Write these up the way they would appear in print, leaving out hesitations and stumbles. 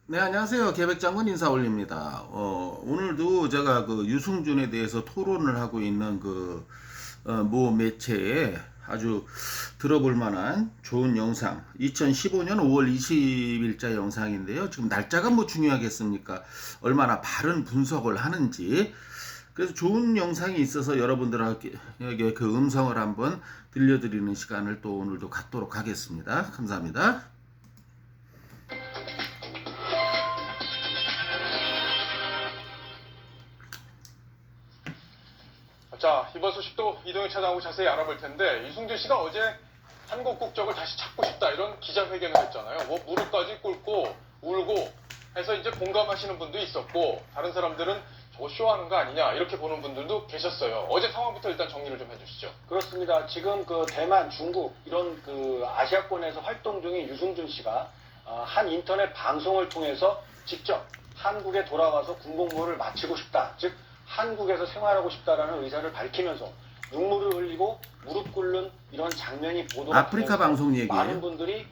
네, 안녕하세요. 계백장군 인사 올립니다. 오늘도 제가 그 유승준에 대해서 토론을 하고 있는 모 매체에 아주 들어볼 만한 좋은 영상, 2015년 5월 20일자 영상인데요. 지금 날짜가 뭐 중요하겠습니까? 얼마나 바른 분석을 하는지. 그래서 좋은 영상이 있어서 여러분들에게 그 음성을 한번 들려드리는 시간을 또 오늘도 갖도록 하겠습니다. 감사합니다. 자, 이번 소식도 이동희 차장하고 자세히 알아볼 텐데, 이승준 씨가 어제 한국 국적을 다시 찾고 싶다 이런 기자회견을 했잖아요. 뭐 무릎까지 꿇고 울고 해서 이제 공감하시는 분도 있었고, 다른 사람들은 저거 쇼하는 거 아니냐 이렇게 보는 분들도 계셨어요. 어제 상황부터 일단 정리를 좀 해주시죠. 그렇습니다. 지금 대만, 중국 이런 아시아권에서 활동 중인 유승준 씨가 한 인터넷 방송을 통해서 직접 한국에 돌아와서 군복무를 마치고 싶다. 즉 한국에서 생활하고 싶다라는 의사를 밝히면서 눈물을 흘리고 무릎 꿇는 이런 장면이 보도가 아프리카 방송 얘기예요. 많은 분들이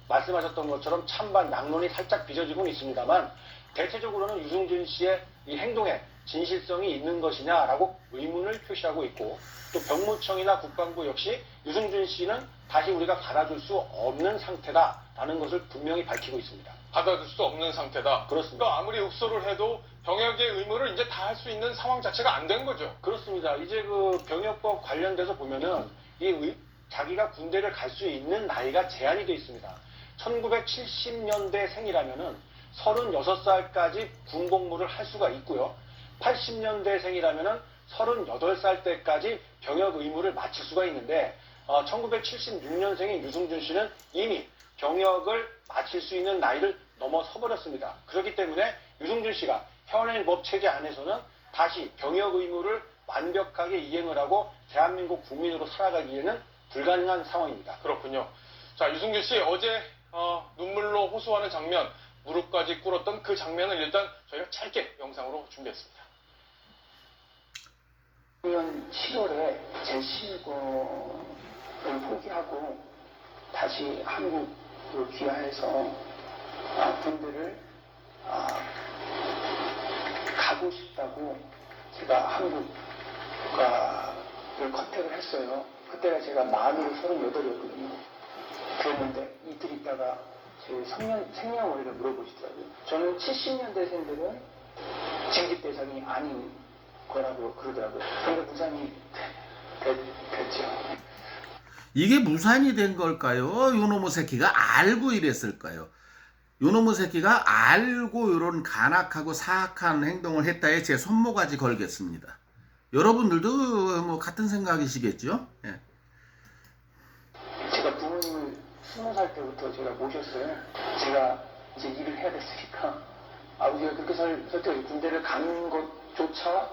말씀하셨던 것처럼 찬반 낙론이 살짝 빚어지고는 있습니다만 대체적으로는 유승준 씨의 이 행동에 진실성이 있는 것이냐라고 의문을 표시하고 있고, 또 병무청이나 국방부 역시 유승준 씨는 다시 우리가 받아줄 수 없는 상태다라는 것을 분명히 밝히고 있습니다. 받아줄 수 없는 상태다. 그렇습니다. 그러니까 아무리 읍소를 해도 병역의 의무를 이제 다 할 수 있는 상황 자체가 안 된 거죠. 그렇습니다. 이제 병역법 관련돼서 보면은 자기가 군대를 갈 수 있는 나이가 제한이 되어 있습니다. 1970년대 생이라면은 36살까지 군복무를 할 수가 있고요. 80년대 생이라면은 38살 때까지 병역 의무를 마칠 수가 있는데 1976년생인 유승준 씨는 이미 병역을 마칠 수 있는 나이를 넘어서 버렸습니다. 그렇기 때문에 유승준 씨가 현행 법 체계 안에서는 다시 병역 의무를 완벽하게 이행을 하고 대한민국 국민으로 살아가기에는 불가능한 상황입니다. 그렇군요. 자, 유승준 씨 어제 눈물로 호소하는 장면, 무릎까지 꿇었던 그 장면을 일단 저희가 짧게 영상으로 준비했습니다. 작년 7월에 제 실권을 포기하고 다시 한국으로 귀화해서 군대를 가고 싶다고 제가 한국 국가를 컨택을 했어요. 그때가 제가 만으로 38이었거든요. 그랬는데 이틀 있다가 제 생년월일을 물어보시더라고요. 저는 70년대생들은 징집 대상이 아닌 거라고 그러더라고요. 근데 무산이 됐죠. 이게 무산이 된 걸까요? 요놈의 새끼가 알고 이랬을까요? 요놈의 새끼가 알고 이런 간악하고 사악한 행동을 했다에 제 손모가지 걸겠습니다. 여러분들도 뭐 같은 생각이시겠죠? 예. 제가 부모님을 20살 때부터 제가 모셨어요. 제가 이제 일을 해야 됐으니까 아버지가 그렇게 설득해 군대를 가는 것조차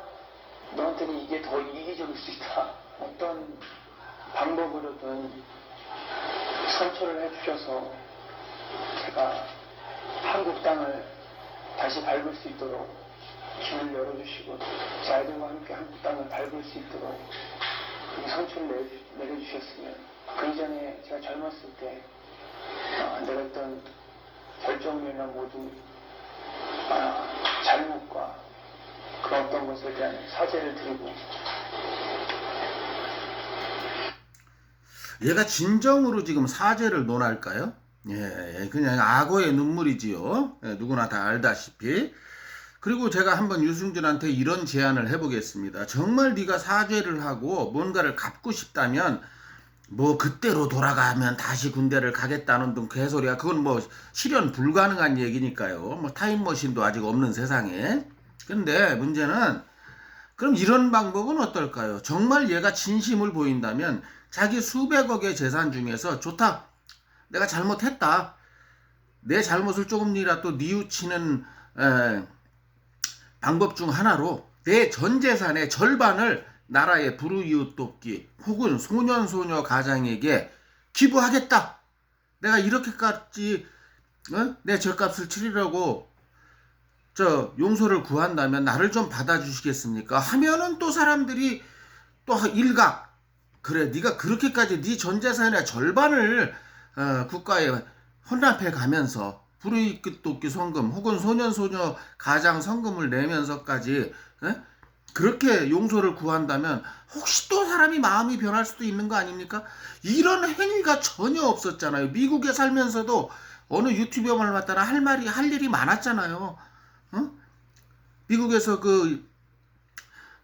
너한테는 이게 더 이기적일 수 있다. 어떤 방법으로든 선처를 해주셔서 제가 한국 땅을 다시 밟을 수 있도록 길을 열어주시고 제 아이들과 함께 한국 땅을 밟을 수 있도록 그렇게 선처를 내려주셨으면 그 이전에 제가 젊었을 때 내렸던 결정이나 모두 잘못과 그 어떤 것에 대한 사죄를 드리고 얘가 진정으로 지금 사죄를 논할까요? 예, 그냥 악어의 눈물이지요. 예, 누구나 다 알다시피. 그리고 제가 한번 유승준한테 이런 제안을 해보겠습니다. 정말 네가 사죄를 하고 뭔가를 갚고 싶다면 뭐 그때로 돌아가면 다시 군대를 가겠다는 등 개소리야. 그건 뭐 실현 불가능한 얘기니까요. 뭐 타임머신도 아직 없는 세상에. 근데 문제는 그럼 이런 방법은 어떨까요? 정말 얘가 진심을 보인다면 자기 수백억의 재산 중에서 좋다. 내가 잘못했다. 내 잘못을 조금이라도 뉘우치는 방법 중 하나로 내 전 재산의 절반을 나라의 불우이웃 돕기 혹은 소년소녀 가장에게 기부하겠다. 내가 이렇게까지 내 죗값을 치르려고 용서를 구한다면 나를 좀 받아주시겠습니까? 하면은 또 사람들이 또 일각 그래 네가 그렇게까지 네 전 재산의 절반을 국가에 헌납해 가면서 불의 돕기 성금 혹은 소년소녀 가장 성금을 내면서까지 그렇게 용서를 구한다면 혹시 또 사람이 마음이 변할 수도 있는 거 아닙니까? 이런 행위가 전혀 없었잖아요. 미국에 살면서도 어느 유튜버만 봤다나 할 일이 많았잖아요. 미국에서 그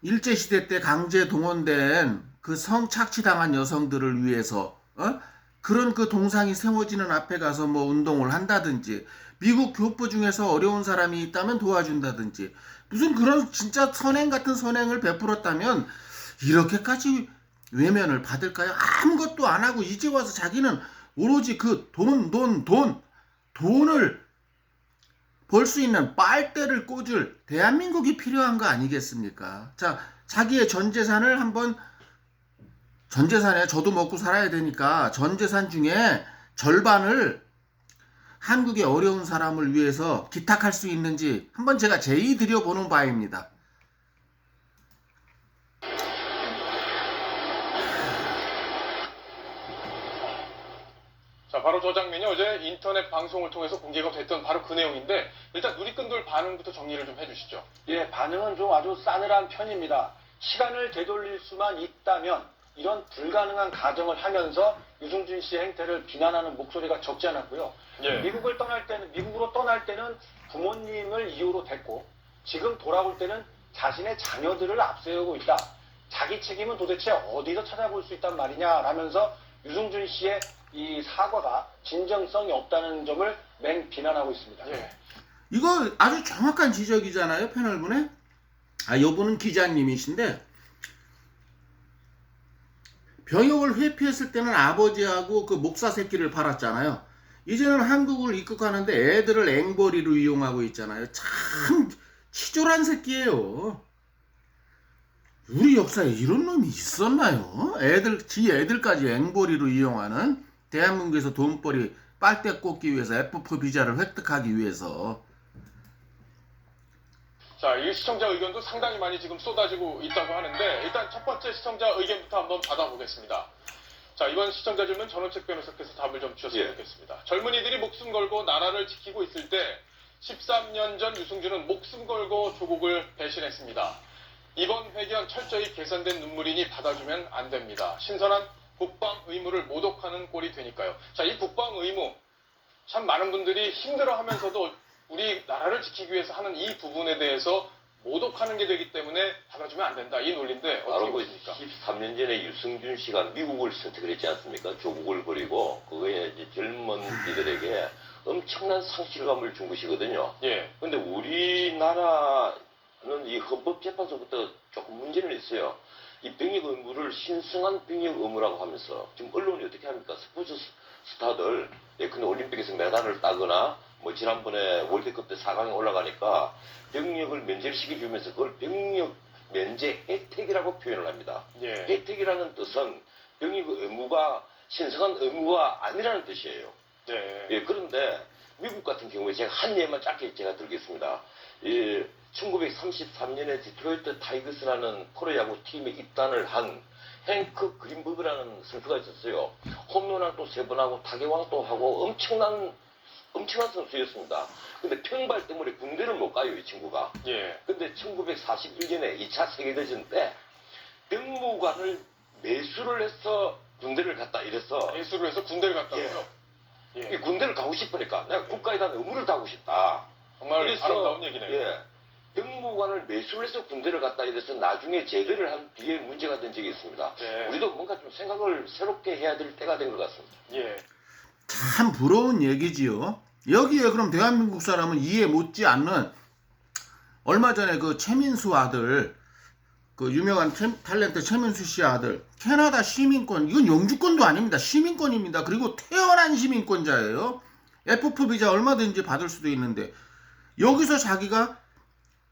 일제시대 때 강제 동원된 그 성착취당한 여성들을 위해서 그런 그 동상이 세워지는 앞에 가서 뭐 운동을 한다든지, 미국 교포 중에서 어려운 사람이 있다면 도와준다든지, 무슨 그런 진짜 선행 같은 선행을 베풀었다면 이렇게까지 외면을 받을까요? 아무것도 안 하고 이제 와서 자기는 오로지 그 돈을 벌 수 있는 빨대를 꽂을 대한민국이 필요한 거 아니겠습니까? 자, 자기의 전 재산을 한번, 전 재산에 저도 먹고 살아야 되니까 전 재산 중에 절반을 한국의 어려운 사람을 위해서 기탁할 수 있는지 한번 제가 제의 드려보는 바입니다. 자, 바로 저 장면이 어제 인터넷 방송을 통해서 공개가 됐던 바로 그 내용인데, 일단 누리꾼들 반응부터 정리를 좀 해주시죠. 예, 반응은 좀 아주 싸늘한 편입니다. 시간을 되돌릴 수만 있다면 이런 불가능한 가정을 하면서 유승준 씨의 행태를 비난하는 목소리가 적지 않았고요. 예. 미국으로 떠날 때는 부모님을 이유로 됐고, 지금 돌아올 때는 자신의 자녀들을 앞세우고 있다. 자기 책임은 도대체 어디서 찾아볼 수 있단 말이냐라면서 유승준 씨의 이 사과가 진정성이 없다는 점을 맹 비난하고 있습니다. 예. 이거 아주 정확한 지적이잖아요, 패널분에. 요분은 기자님이신데, 병역을 회피했을 때는 아버지하고 그 목사 새끼를 팔았잖아요. 이제는 한국을 입국하는데 애들을 앵벌이로 이용하고 있잖아요. 참 치졸한 새끼예요. 우리 역사에 이런 놈이 있었나요? 지 애들까지 앵벌이로 이용하는, 대한민국에서 돈벌이 빨대 꽂기 위해서, F4 비자를 획득하기 위해서. 자, 이 시청자 의견도 상당히 많이 지금 쏟아지고 있다고 하는데, 일단 첫 번째 시청자 의견부터 한번 받아보겠습니다. 자, 이번 시청자 질문 전원책 변호사께서 답을 좀 주셨으면 좋겠습니다. 젊은이들이 목숨 걸고 나라를 지키고 있을 때 13년 전 유승준은 목숨 걸고 조국을 배신했습니다. 이번 회견 철저히 계산된 눈물이니 받아주면 안 됩니다. 신선한 국방 의무를 모독하는 꼴이 되니까요. 자, 이 국방 의무, 참 많은 분들이 힘들어하면서도 우리 나라를 지키기 위해서 하는 이 부분에 대해서 모독하는 게 되기 때문에 받아주면 안 된다. 이 논리인데 어떻게 바로 그 보십니까? 13년 전에 유승준 씨가 미국을 선택을 했지 않습니까? 조국을 버리고 그거에 이제 젊은 이들에게 엄청난 상실감을 준 것이거든요. 예. 근데 우리나라는 이 헌법재판소부터 조금 문제는 있어요. 이 병역 의무를 신성한 병역 의무라고 하면서 지금 언론이 어떻게 합니까? 스포츠 스타들 예컨대 올림픽에서 메달을 따거나 뭐 지난번에 월드컵 때 4강에 올라가니까 병역을 면제를 시켜주면서 그걸 병역 면제 혜택이라고 표현을 합니다. 예. 혜택이라는 뜻은 병역 의무가 신성한 의무가 아니라는 뜻이에요. 네. 예, 그런데 미국 같은 경우에 제가 한 예만 짧게 제가 들겠습니다. 1933년에 디트로이트 타이거스라는 프로야구 팀에 입단을 한 행크 그린버그라는 선수가 있었어요. 홈런왕 또 3번 하고 타격왕 또 하고 엄청난 선수였습니다. 근데 평발 때문에 군대를 못 가요, 이 친구가. 예. 근데 1941년에 2차 세계대전 때 병무관을 매수를 해서 군대를 갔다 이래서 예수를 해서 군대를 갔다고요? 이 군대를 가고 싶으니까 내가 국가에 대한 의무를 다하고 싶다. 정말 그래서, 아름다운 얘기네요. 예, 병무관을 매수를 해서 군대를 갔다 이래서 나중에 제대를 한 뒤에 문제가 된 적이 있습니다. 네. 우리도 뭔가 좀 생각을 새롭게 해야 될 때가 된 것 같습니다. 예. 참 부러운 얘기지요. 여기에 그럼 대한민국 사람은 이해 못지 않는, 얼마 전에 그 최민수 아들, 그 유명한 탤런트 최민수 씨 아들, 캐나다 시민권, 이건 영주권도 아닙니다. 시민권입니다. 그리고 태어난 시민권자예요. F4 비자 얼마든지 받을 수도 있는데, 여기서 자기가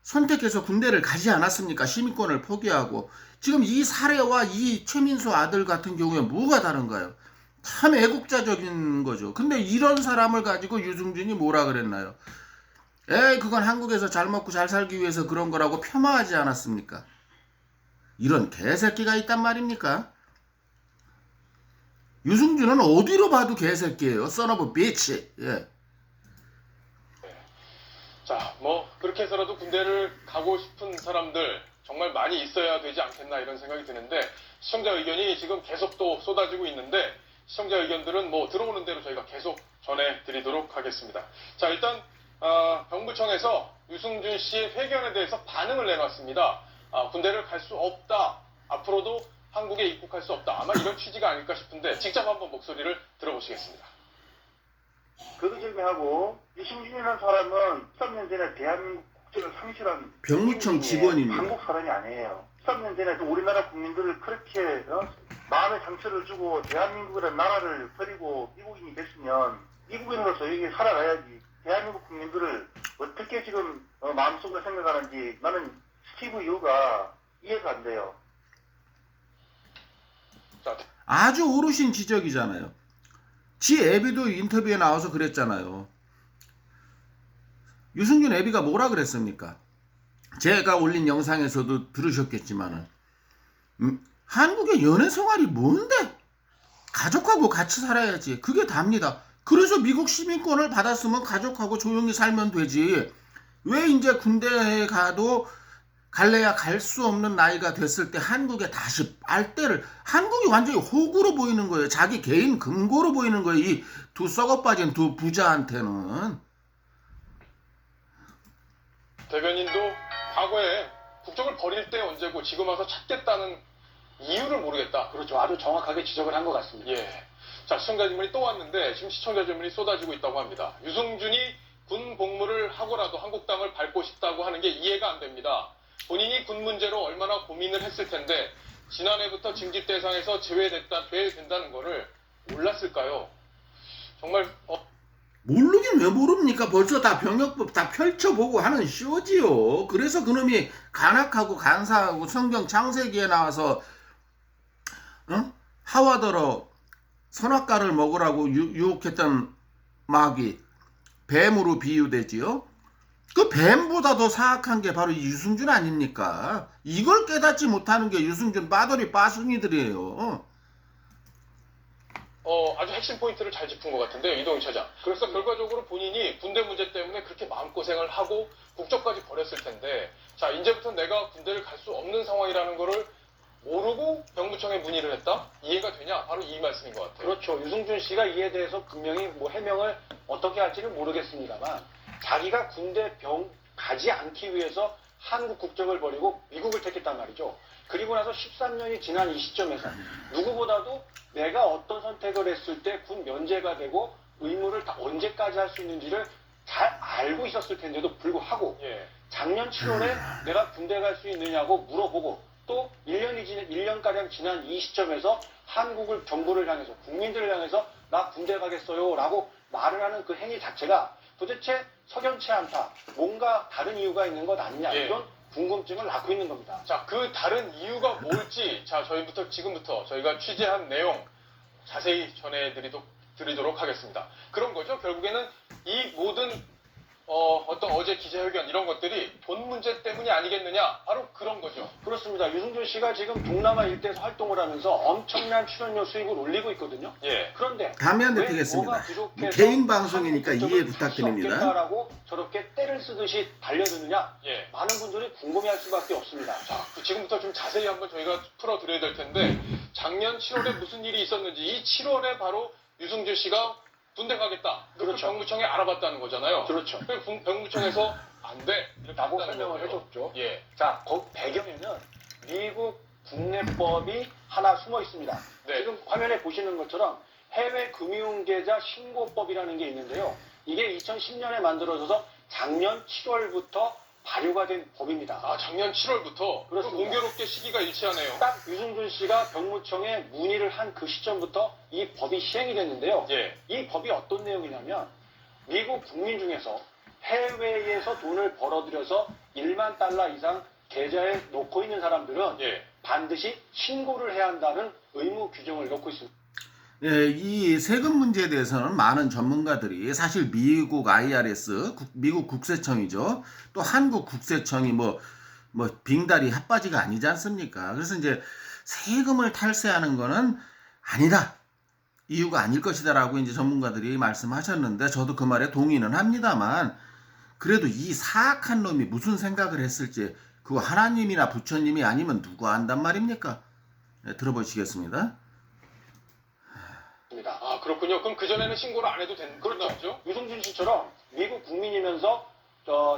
선택해서 군대를 가지 않았습니까? 시민권을 포기하고. 지금 이 사례와 이 최민수 아들 같은 경우에 뭐가 다른가요? 참 애국자적인 거죠. 근데 이런 사람을 가지고 유승준이 뭐라 그랬나요? 그건 한국에서 잘 먹고 잘 살기 위해서 그런 거라고 폄하하지 않았습니까? 이런 개새끼가 있단 말입니까? 유승준은 어디로 봐도 개새끼예요. son of a bitch. 예. 자, 뭐 그렇게 해서라도 군대를 가고 싶은 사람들 정말 많이 있어야 되지 않겠나 이런 생각이 드는데 시청자 의견이 지금 계속 또 쏟아지고 있는데 시청자 의견들은 뭐 들어오는 대로 저희가 계속 전해드리도록 하겠습니다. 자, 일단 병무청에서 유승준 씨의 회견에 대해서 반응을 내놨습니다. 군대를 갈 수 없다. 앞으로도 한국에 입국할 수 없다. 아마 이런 취지가 아닐까 싶은데 직접 한번 목소리를 들어보시겠습니다. 거두절미하고 유승준이라는 사람은 13년 전에 대한민국 국적을 상실한 병무청 직원입니다. 한국 사람이 아니에요. 13년 전에 또 우리나라 국민들을 그렇게 마음의 상처를 주고 대한민국이라는 나라를 버리고 미국인이 됐으면 미국인으로서 여기 살아가야지. 대한민국 국민들을 어떻게 지금 마음속으로 생각하는지 나는 스티브 유가 이해가 안 돼요. 자, 아주 오르신 지적이잖아요. 지 애비도 인터뷰에 나와서 그랬잖아요. 유승준 애비가 뭐라 그랬습니까? 제가 올린 영상에서도 들으셨겠지만은 한국의 연애 생활이 뭔데? 가족하고 같이 살아야지. 그게 답니다. 그래서 미국 시민권을 받았으면 가족하고 조용히 살면 되지. 왜 이제 군대에 가도 갈래야 갈 수 없는 나이가 됐을 때 한국에 다시 빨대를, 한국이 완전히 호구로 보이는 거예요. 자기 개인 금고로 보이는 거예요. 이 두 썩어빠진 두 부자한테는. 대변인도 과거에 국적을 버릴 때 언제고 지금 와서 찾겠다는 이유를 모르겠다. 그렇죠. 아주 정확하게 지적을 한 것 같습니다. 예. 자, 시청자 질문이 또 왔는데 지금 시청자 질문이 쏟아지고 있다고 합니다. 유승준이 군 복무를 하고라도 한국 땅을 밟고 싶다고 하는 게 이해가 안 됩니다. 본인이 군 문제로 얼마나 고민을 했을 텐데 지난해부터 징집 대상에서 제외된다는 거를 몰랐을까요? 정말 모르긴 왜 모릅니까? 벌써 다 병역법 다 펼쳐보고 하는 쇼지요. 그래서 그놈이 간악하고 간사하고 성경 창세기에 나와서 하와더러 선악과를 먹으라고 유혹했던 마귀 뱀으로 비유되지요. 그 뱀보다 더 사악한 게 바로 이 유승준 아닙니까? 이걸 깨닫지 못하는 게 유승준 빠돌이 빠순이들이에요. 아주 핵심 포인트를 잘 짚은 것 같은데요, 이동희 차장. 그래서 결과적으로 본인이 군대 문제 때문에 그렇게 마음고생을 하고 국적까지 버렸을 텐데, 자, 이제부터 내가 군대를 갈 수 없는 상황이라는 거를 모르고 병무청에 문의를 했다? 이해가 되냐? 바로 이 말씀인 것 같아요. 그렇죠. 유승준 씨가 이에 대해서 분명히 뭐 해명을 어떻게 할지는 모르겠습니다만 자기가 군대 가지 않기 위해서 한국 국적을 버리고 미국을 택했단 말이죠. 그리고 나서 13년이 지난 이 시점에서 누구보다도 내가 어떤 선택을 했을 때 군 면제가 되고 의무를 다 언제까지 할 수 있는지를 잘 알고 있었을 텐데도 불구하고 예. 작년 7월에 내가 군대 갈 수 있느냐고 물어보고 또 1년가량 지난 이 시점에서 한국을 정부를 향해서 국민들을 향해서 나 군대 가겠어요 라고 말을 하는 그 행위 자체가 도대체 석연치 않다. 뭔가 다른 이유가 있는 것 아니냐 예. 이런 궁금증을 낳고 있는 겁니다. 자, 그 다른 이유가 뭘지, 자, 지금부터 저희가 취재한 내용 자세히 전해드리도록 하겠습니다. 그런 거죠. 결국에는 이 모든 어제 기자회견 이런 것들이 돈 문제 때문이 아니겠느냐. 바로 그런 거죠. 그렇습니다. 유승준 씨가 지금 동남아 일대에서 활동을 하면서 엄청난 출연료 수익을 올리고 있거든요. 예. 그런데 다음에 안 왜 되겠습니다. 뭐가 부족해서 개인 방송이니까 한국 이해 국적을 부탁드립니다. 살수 없겠다라고 저렇게 때를 쓰듯이 달려드느냐? 예. 많은 분들이 궁금해할 수밖에 없습니다. 자, 지금부터 좀 자세히 한번 저희가 풀어드려야 될 텐데, 작년 7월에 무슨 일이 있었는지, 이 7월에 바로 유승준 씨가 군대 가겠다. 그렇죠. 병무청에 알아봤다는 거잖아요. 그렇죠. 병무청에서 안 돼. 이렇게 라고 했다는 설명을 거고요. 해줬죠. 예. 자, 그 배경에는 미국 국내법이 하나 숨어 있습니다. 네. 지금 화면에 보시는 것처럼 해외 금융계좌 신고법이라는 게 있는데요. 이게 2010년에 만들어져서 작년 7월부터 발효가 된 법입니다. 아, 작년 7월부터 그렇습니다. 공교롭게 시기가 일치하네요. 딱 유승준 씨가 병무청에 문의를 한 그 시점부터 이 법이 시행이 됐는데요. 예. 이 법이 어떤 내용이냐면 미국 국민 중에서 해외에서 돈을 벌어들여서 1만 달러 이상 계좌에 놓고 있는 사람들은 예. 반드시 신고를 해야 한다는 의무 규정을 넣고 있습니다. 예, 이 세금 문제에 대해서는 많은 전문가들이 사실 미국 IRS, 미국 국세청이죠. 또 한국 국세청이 뭐 빙다리 핫바지가 아니지 않습니까? 그래서 이제 세금을 탈세하는 거는 아니다. 이유가 아닐 것이다라고 이제 전문가들이 말씀하셨는데 저도 그 말에 동의는 합니다만 그래도 이 사악한 놈이 무슨 생각을 했을지 그거 하나님이나 부처님이 아니면 누가 안단 말입니까? 네, 들어보시겠습니다. 아, 그렇군요. 그럼 그전에는 신고를 안 해도 되는 그렇죠. 거죠? 유승준 씨처럼 미국 국민이면서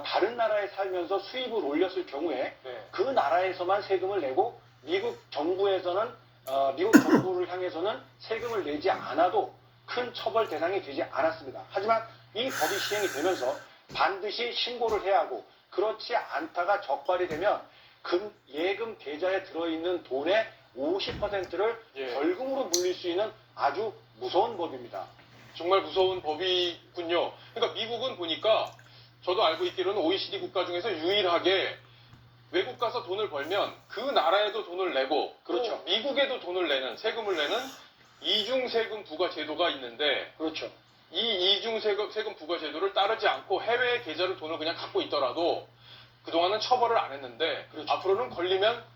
다른 나라에 살면서 수입을 올렸을 경우에 네. 그 나라에서만 세금을 내고 미국 정부에서는 미국 정부를 향해서는 세금을 내지 않아도 큰 처벌 대상이 되지 않았습니다. 하지만 이 법이 시행이 되면서 반드시 신고를 해야 하고 그렇지 않다가 적발이 되면 예금 계좌에 들어있는 돈의 50%를 예. 벌금으로 물릴 수 있는 아주 무서운 법입니다. 정말 무서운 법이군요. 그러니까 미국은 보니까 저도 알고 있기로는 OECD 국가 중에서 유일하게 외국 가서 돈을 벌면 그 나라에도 돈을 내고 그렇죠. 또 미국에도 돈을 내는 세금을 내는 이중세금 부과 제도가 있는데 그렇죠. 이 이중세금 부과 제도를 따르지 않고 해외 계좌를 돈을 그냥 갖고 있더라도 그동안은 처벌을 안 했는데 그렇죠. 앞으로는 걸리면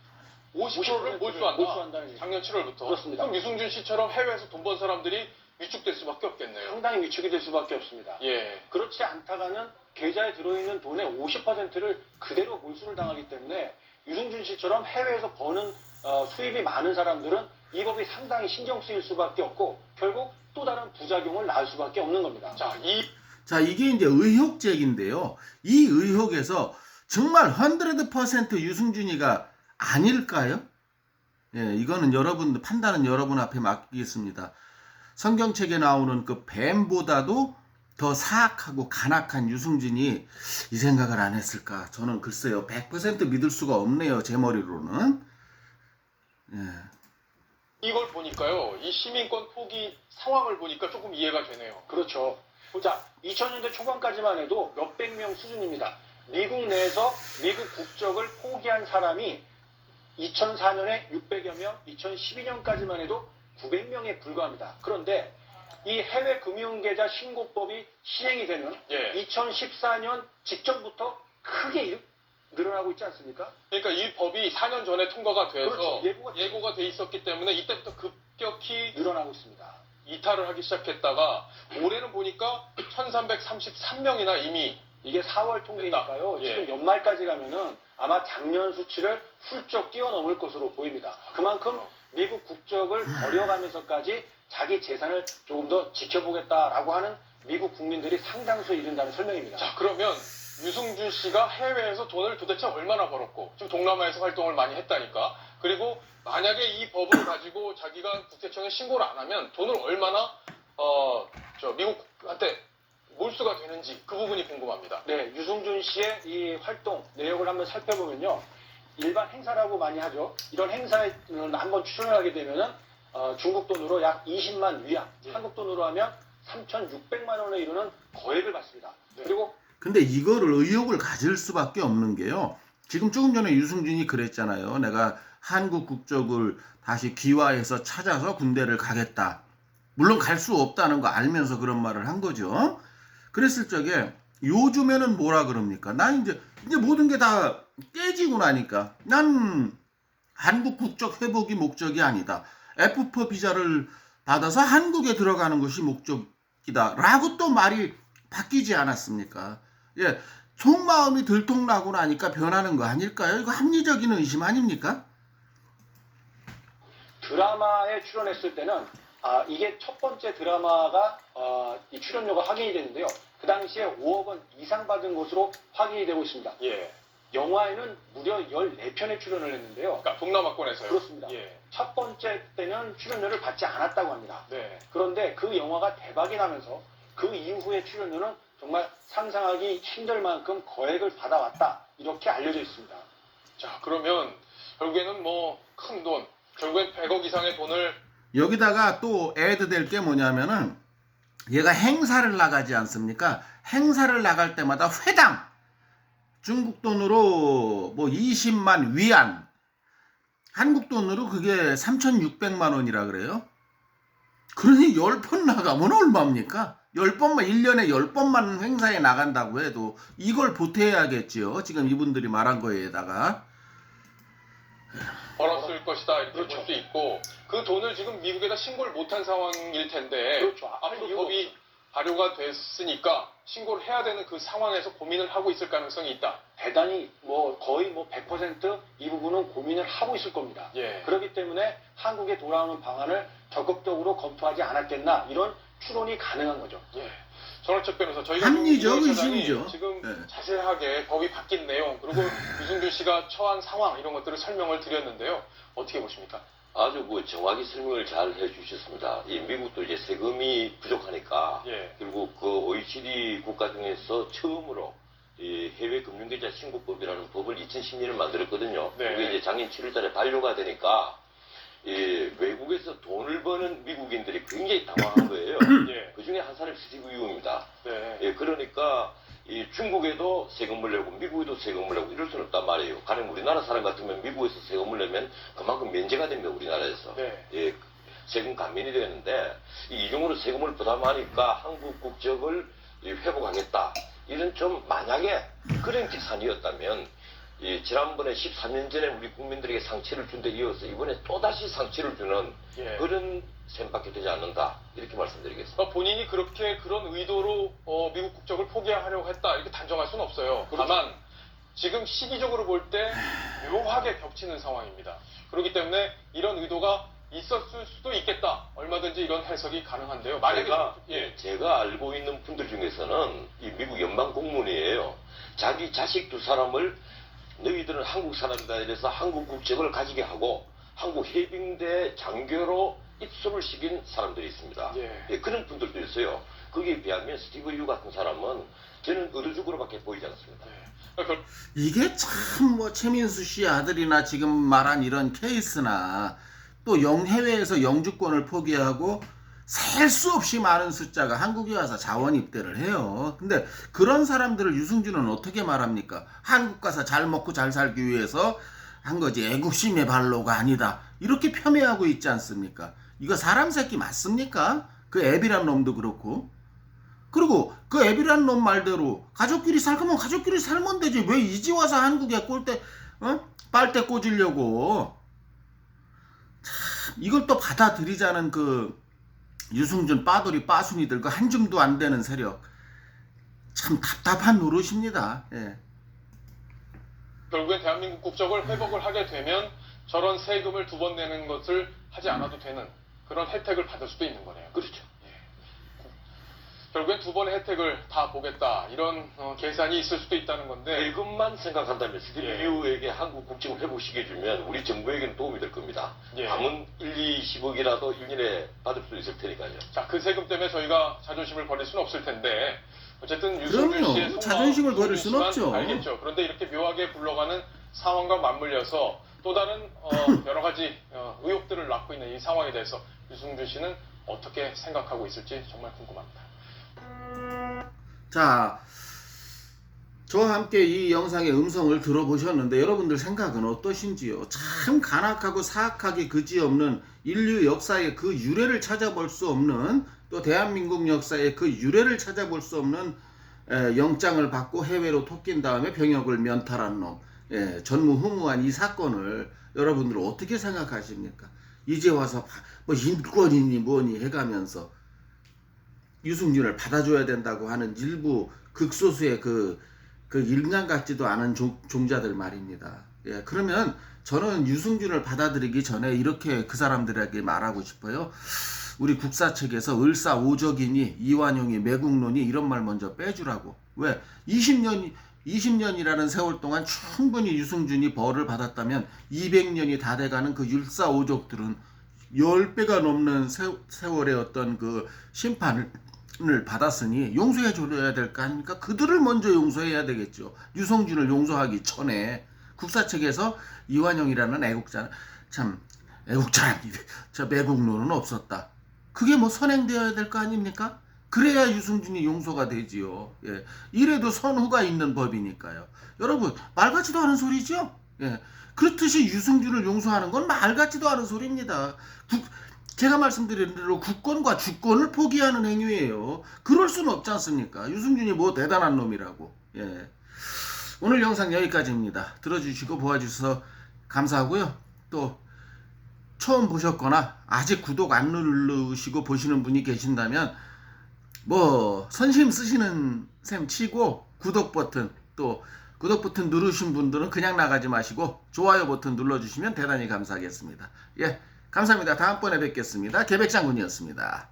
50%를 몰수한다는 얘기. 작년 7월부터. 그렇습니다. 그럼 유승준 씨처럼 해외에서 돈 번 사람들이 위축될 수밖에 없겠네요. 상당히 위축이 될 수밖에 없습니다. 예. 그렇지 않다가는 계좌에 들어있는 돈의 50%를 그대로 몰수를 당하기 때문에 유승준 씨처럼 해외에서 버는 수입이 많은 사람들은 이 법이 상당히 신경 쓰일 수밖에 없고 결국 또 다른 부작용을 낳을 수밖에 없는 겁니다. 자, 이게 이제 의혹제기인데요. 이 의혹에서 정말 100% 유승준이가 아닐까요? 예, 이거는 여러분, 판단은 여러분 앞에 맡기겠습니다. 성경책에 나오는 그 뱀보다도 더 사악하고 간악한 유승준이 이 생각을 안 했을까? 저는 글쎄요, 100% 믿을 수가 없네요, 제 머리로는. 예. 이걸 보니까요, 이 시민권 포기 상황을 보니까 조금 이해가 되네요. 그렇죠. 자, 2000년대 초반까지만 해도 몇백 명 수준입니다. 미국 내에서 미국 국적을 포기한 사람이 2004년에 600여 명, 2012년까지만 해도 900명에 불과합니다. 그런데 이 해외 금융계좌 신고법이 시행이 되는 예. 2014년 직전부터 크게 늘어나고 있지 않습니까? 그러니까 이 법이 4년 전에 통과가 돼서 그렇죠. 예고가 돼 있었기 때문에 이때부터 급격히 늘어나고 있습니다. 이탈을 하기 시작했다가 올해는 보니까 1333명이나 이미 이게 4월 통계니까요. 예. 지금 연말까지 가면은 아마 작년 수치를 훌쩍 뛰어넘을 것으로 보입니다. 그만큼 미국 국적을 버려가면서까지 자기 재산을 조금 더 지켜보겠다라고 하는 미국 국민들이 상당수에 이른다는 설명입니다. 자, 그러면 유승준 씨가 해외에서 돈을 도대체 얼마나 벌었고 지금 동남아에서 활동을 많이 했다니까. 그리고 만약에 이 법을 가지고 자기가 국세청에 신고를 안 하면 돈을 얼마나 미국한테 몰수가 되는지 그 부분이 궁금합니다. 네, 유승준 씨의 이 활동 내역을 한번 살펴보면요. 일반 행사라고 많이 하죠. 이런 행사에 한번 출연을 하게 되면은 중국 돈으로 약 20만 위안, 한국 돈으로 하면 3,600만 원에 이르는 거액을 받습니다. 네. 그리고 근데 이거를 의혹을 가질 수밖에 없는 게요. 지금 조금 전에 유승준이 그랬잖아요. 내가 한국 국적을 다시 귀화해서 찾아서 군대를 가겠다. 물론 갈 수 없다는 거 알면서 그런 말을 한 거죠. 그랬을 적에 요즘에는 뭐라 그럽니까? 난 이제 모든 게 다 깨지고 나니까 난 한국 국적 회복이 목적이 아니다. F4 비자를 받아서 한국에 들어가는 것이 목적이다. 라고 또 말이 바뀌지 않았습니까? 예, 속마음이 들통나고 나니까 변하는 거 아닐까요? 이거 합리적인 의심 아닙니까? 드라마에 출연했을 때는 이게 첫 번째 드라마가 이 출연료가 확인이 됐는데요. 그 당시에 5억 원 이상 받은 것으로 확인이 되고 있습니다. 예. 영화에는 무려 14편에 출연을 했는데요. 그러니까 동남아권에서요. 그렇습니다. 예. 첫 번째 때는 출연료를 받지 않았다고 합니다. 네. 그런데 그 영화가 대박이 나면서 그 이후의 출연료는 정말 상상하기 힘들 만큼 거액을 받아왔다. 이렇게 알려져 있습니다. 자, 그러면 결국에는 뭐 큰 돈, 결국엔 100억 이상의 돈을 여기다가 또 애드 될 게 뭐냐면은 얘가 행사를 나가지 않습니까? 행사를 나갈 때마다 회당 중국 돈으로 뭐 20만 위안, 한국 돈으로 그게 3,600만 원이라 그래요. 그러니 10번 나가면 얼마입니까? 10번만 1년에 10번만 행사에 나간다고 해도 이걸 보태야겠지요. 지금 이분들이 말한 거에다가 벌었을 것이다 이렇게 그렇죠. 볼 수 있고 그 돈을 지금 미국에다 신고를 못한 상황일 텐데 그렇죠. 앞으로 법이 발효가 됐으니까 신고를 해야 되는 그 상황에서 고민을 하고 있을 가능성이 있다. 대단히 거의 100% 이 부분은 고민을 하고 있을 겁니다. 예. 그렇기 때문에 한국에 돌아오는 방안을 적극적으로 검토하지 않았겠나 이런 추론이 가능한 거죠. 예. 전원책 변호사, 저희가 합리적 지금 이동희 의심이죠. 차장이 지금 네. 자세하게 법이 바뀐 내용 그리고 유승준 씨가 처한 상황 이런 것들을 설명을 드렸는데요. 어떻게 보십니까? 아주 정확히 설명을 잘 해주셨습니다. 이 미국도 이제 세금이 부족하니까 예. 결국 그 OECD 국가 중에서 처음으로 이 해외 금융계좌 신고법이라는 법을 2010년에 만들었거든요. 네. 그게 이제 작년 7월달에 반려가 되니까 이 외국에서 돈을 버는 미국인들이 굉장히 당황한 거예요. 예. 그 중에 한 사람이 스티브 유입니다. 네. 예, 그러니까 이 중국에도 세금을 내고 미국에도 세금을 내고 이럴 수는 없단 말이에요. 가령 우리나라 사람 같으면 미국에서 세금을 내면 그만큼 면제가 됩니다. 우리나라에서. 네. 예, 세금 감면이 되는데 이 이중으로 세금을 부담하니까 한국 국적을 회복하겠다. 이런 좀 만약에 그런 계산이었다면 이 지난번에 13년 전에 우리 국민들에게 상처를 준 데 이어서 이번에 또다시 상처를 주는 예. 그런 셈밖에 되지 않는다. 이렇게 말씀드리겠습니다. 본인이 그런 의도로 미국 국적을 포기하려고 했다 이렇게 단정할 수는 없어요. 다만 지금 시기적으로 볼 때 묘하게 겹치는 상황입니다. 그렇기 때문에 이런 의도가 있었을 수도 있겠다. 얼마든지 이런 해석이 가능한데요. 만약에 제가 알고 있는 분들 중에서는 이 미국 연방 공무원이에요. 자기 자식 두 사람을 너희들은 한국 사람이다 이래서 한국 국적을 가지게 하고 한국 해병대 장교로 입소를 시킨 사람들이 있습니다. 예. 그런 분들도 있어요. 거기에 비하면 스티브 유 같은 사람은 저는 의도적으로밖에 보이지 않습니다. 이게 참 최민수 씨 아들이나 지금 말한 이런 케이스나 또 해외에서 영주권을 포기하고 셀 수 없이 많은 숫자가 한국에 와서 자원 입대를 해요. 근데 그런 사람들을 유승준은 어떻게 말합니까? 한국 가서 잘 먹고 잘 살기 위해서 한 거지 애국심의 발로가 아니다. 이렇게 폄훼하고 있지 않습니까? 이거 사람 새끼 맞습니까? 그 애비란 놈도 그렇고. 그리고 그 애비란 놈 말대로 가족끼리 살 거면 가족끼리 살면 되지. 왜 이제 와서 한국에 빨대 꽂으려고. 참 이걸 또 받아들이자는 그 유승준 빠돌이 빠순이들 그 한 줌도 안 되는 세력 참 답답한 노릇입니다. 예. 결국엔 대한민국 국적을 회복을 하게 되면 저런 세금을 2번 내는 것을 하지 않아도 되는 그런 혜택을 받을 수도 있는 거네요. 그렇죠. 결국엔 2번의 혜택을 다 보겠다 이런 계산이 있을 수도 있다는 건데 세금만 생각한다면 스티브 예. 유에게 한국 국적을 회복시켜주면 우리 정부에게는 도움이 될 겁니다. 예. 남은 10억이라도 1년에 받을 수 있을 테니까요. 자, 그 세금 때문에 저희가 자존심을 버릴 수는 없을 텐데 어쨌든 유승준 그럼요. 씨의 속마음 자존심을 버릴 수는 유승준 씨만 없죠. 알겠죠. 그런데 이렇게 묘하게 굴러가는 상황과 맞물려서 또 다른 여러 가지 의혹들을 낳고 있는 이 상황에 대해서 유승준 씨는 어떻게 생각하고 있을지 정말 궁금합니다. 자, 저와 함께 이 영상의 음성을 들어보셨는데 여러분들 생각은 어떠신지요? 참 간악하고 사악하게 그지없는 인류 역사의 그 유래를 찾아볼 수 없는 또 대한민국 역사의 그 유래를 찾아볼 수 없는 영장을 받고 해외로 토낀 다음에 병역을 면탈한 놈, 전무후무한 이 사건을 여러분들 어떻게 생각하십니까? 이제 와서 뭐 인권이니 뭐니 해가면서 유승준을 받아줘야 된다고 하는 일부 극소수의 그 인간 같지도 않은 종자들 말입니다. 예, 그러면 저는 유승준을 받아들이기 전에 이렇게 그 사람들에게 말하고 싶어요. 우리 국사책에서 을사오적이니 이완용이 매국노니 이런 말 먼저 빼주라고. 왜? 20년이라는 세월 동안 충분히 유승준이 벌을 받았다면 200년이 다 돼가는 그 율사오적들은 10배가 넘는 세월의 어떤 그 심판을 받았으니 용서해 줘야 될 거 아닙니까? 그들을 먼저 용서해야 되겠죠. 유승준을 용서하기 전에 국사책에서 이완용이라는 애국자는 저 매국노는 없었다. 그게 뭐 선행되어야 될 거 아닙니까? 그래야 유승준이 용서가 되지요. 예. 이래도 선후가 있는 법이니까요. 여러분 말 같지도 않은 소리죠? 예. 그렇듯이 유승준을 용서하는 건 말 같지도 않은 소리입니다. 제가 말씀드린 대로 국권과 주권을 포기하는 행위예요. 그럴 수는 없지 않습니까? 유승준이 뭐 대단한 놈이라고. 예. 오늘 영상 여기까지입니다. 들어주시고 보아주셔서 감사하고요. 또 처음 보셨거나 아직 구독 안 누르시고 보시는 분이 계신다면 뭐 선심 쓰시는 셈 치고 구독 버튼 또 구독 버튼 누르신 분들은 그냥 나가지 마시고 좋아요 버튼 눌러주시면 대단히 감사하겠습니다. 예, 감사합니다. 다음번에 뵙겠습니다. 계백장군이었습니다.